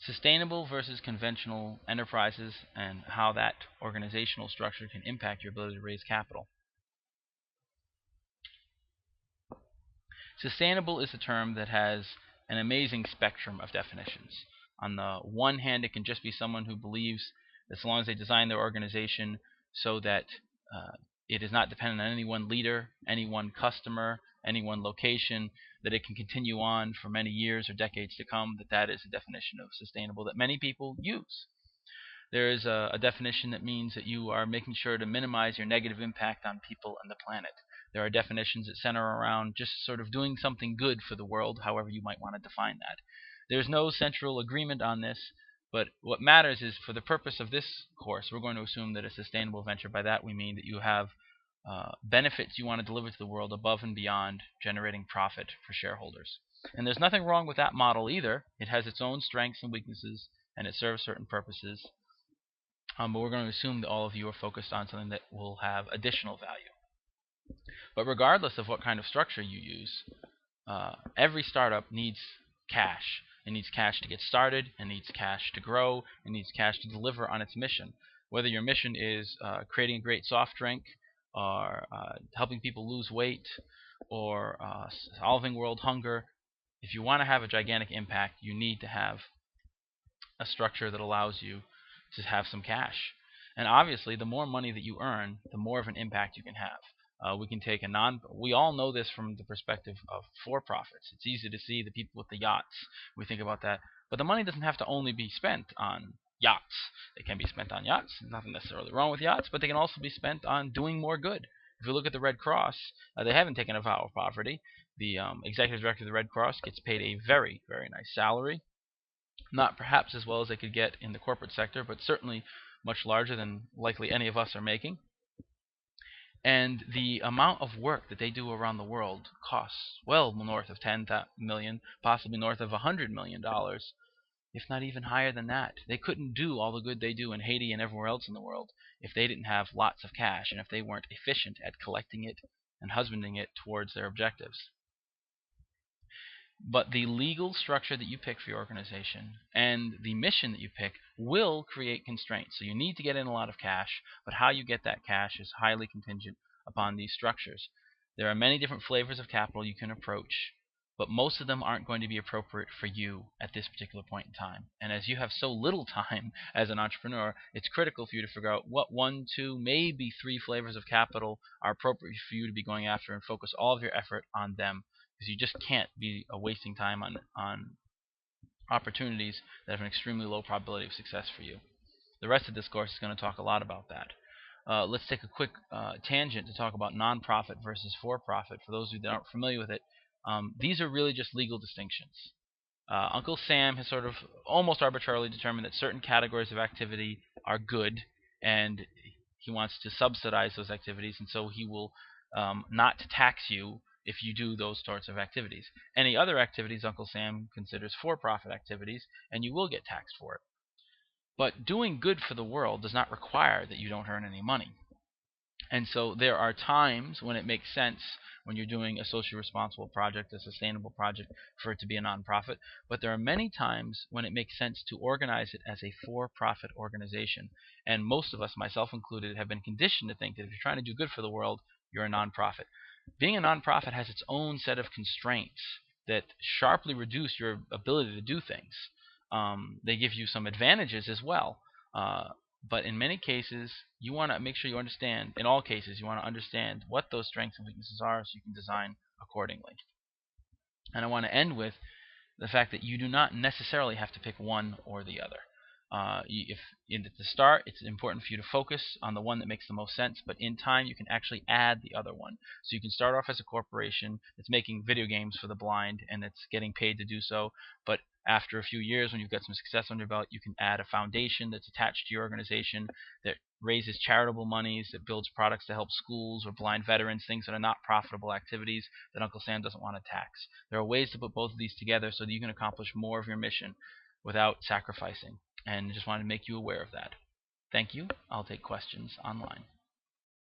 Sustainable versus conventional enterprises and how that organizational structure can impact your ability to raise capital. Sustainable is a term that has an amazing spectrum of definitions. On the one hand, it can just be someone who believes that as long as they design their organization so that uh, it is not dependent on any one leader, any one customer, any one location, that it can continue on for many years or decades to come, that is a definition of sustainable that many people use. There is a definition that means that you are making sure to minimize your negative impact on people and the planet. There are definitions that center around just sort of doing something good for the world, however you might want to define that. There's no central agreement on this, but what matters is for the purpose of this course, we're going to assume that a sustainable venture, by that we mean that you have benefits you want to deliver to the world above and beyond generating profit for shareholders. And there's nothing wrong with that model either. It has its own strengths and weaknesses, and it serves certain purposes. But we're going to assume that all of you are focused on something that will have additional value. But regardless of what kind of structure you use, every startup needs cash. It needs cash to get started, it needs cash to grow, it needs cash to deliver on its mission. Whether your mission is creating a great soft drink, or helping people lose weight, or solving world hunger, if you want to have a gigantic impact, you need to have a structure that allows you to have some cash. And obviously, the more money that you earn, the more of an impact you can have. We can take we all know this from the perspective of for-profits. It's easy to see the people with the yachts. We think about that. But the money doesn't have to only be spent on yachts. It can be spent on yachts. There's nothing necessarily wrong with yachts, but they can also be spent on doing more good. If you look at the Red Cross, they haven't taken a vow of poverty. The executive director of the Red Cross gets paid a very, very nice salary. Not perhaps as well as they could get in the corporate sector, but certainly much larger than likely any of us are making. And the amount of work that they do around the world costs well north of 10 million, possibly north of $100 million, if not even higher than that. They couldn't do all the good they do in Haiti and everywhere else in the world if they didn't have lots of cash and if they weren't efficient at collecting it and husbanding it towards their objectives. But the legal structure that you pick for your organization and the mission that you pick will create constraints. So you need to get in a lot of cash, but how you get that cash is highly contingent upon these structures. There are many different flavors of capital you can approach, but most of them aren't going to be appropriate for you at this particular point in time. And as you have so little time as an entrepreneur, it's critical for you to figure out what 1, 2, maybe 3 flavors of capital are appropriate for you to be going after and focus all of your effort on them, because you just can't be wasting time on opportunities that have an extremely low probability of success for you. The rest of this course is going to talk a lot about that. Let's take a quick tangent to talk about nonprofit versus for-profit. For those who aren't familiar with it, these are really just legal distinctions. Uncle Sam has sort of almost arbitrarily determined that certain categories of activity are good, and he wants to subsidize those activities, and so he will not tax you if you do those sorts of activities. Any other activities Uncle Sam considers for-profit activities, and you will get taxed for it. But doing good for the world does not require that you don't earn any money. And so there are times when it makes sense, when you're doing a socially responsible project, a sustainable project, for it to be a nonprofit. But there are many times when it makes sense to organize it as a for-profit organization. And most of us, myself included, have been conditioned to think that if you're trying to do good for the world, you're a nonprofit. Being a nonprofit has its own set of constraints that sharply reduce your ability to do things. They give you some advantages as well. But in many cases, you want to make sure you understand, in all cases, you want to understand what those strengths and weaknesses are so you can design accordingly. And I want to end with the fact that you do not necessarily have to pick one or the other. If at the start, it's important for you to focus on the one that makes the most sense, but in time you can actually add the other one. So you can start off as a corporation that's making video games for the blind and that's getting paid to do so, but after a few years, when you've got some success under your belt, you can add a foundation that's attached to your organization that raises charitable monies, that builds products to help schools or blind veterans, things that are not profitable activities that Uncle Sam doesn't want to tax. There are ways to put both of these together so that you can accomplish more of your mission without sacrificing. And I just wanted to make you aware of that. Thank you. I'll take questions online.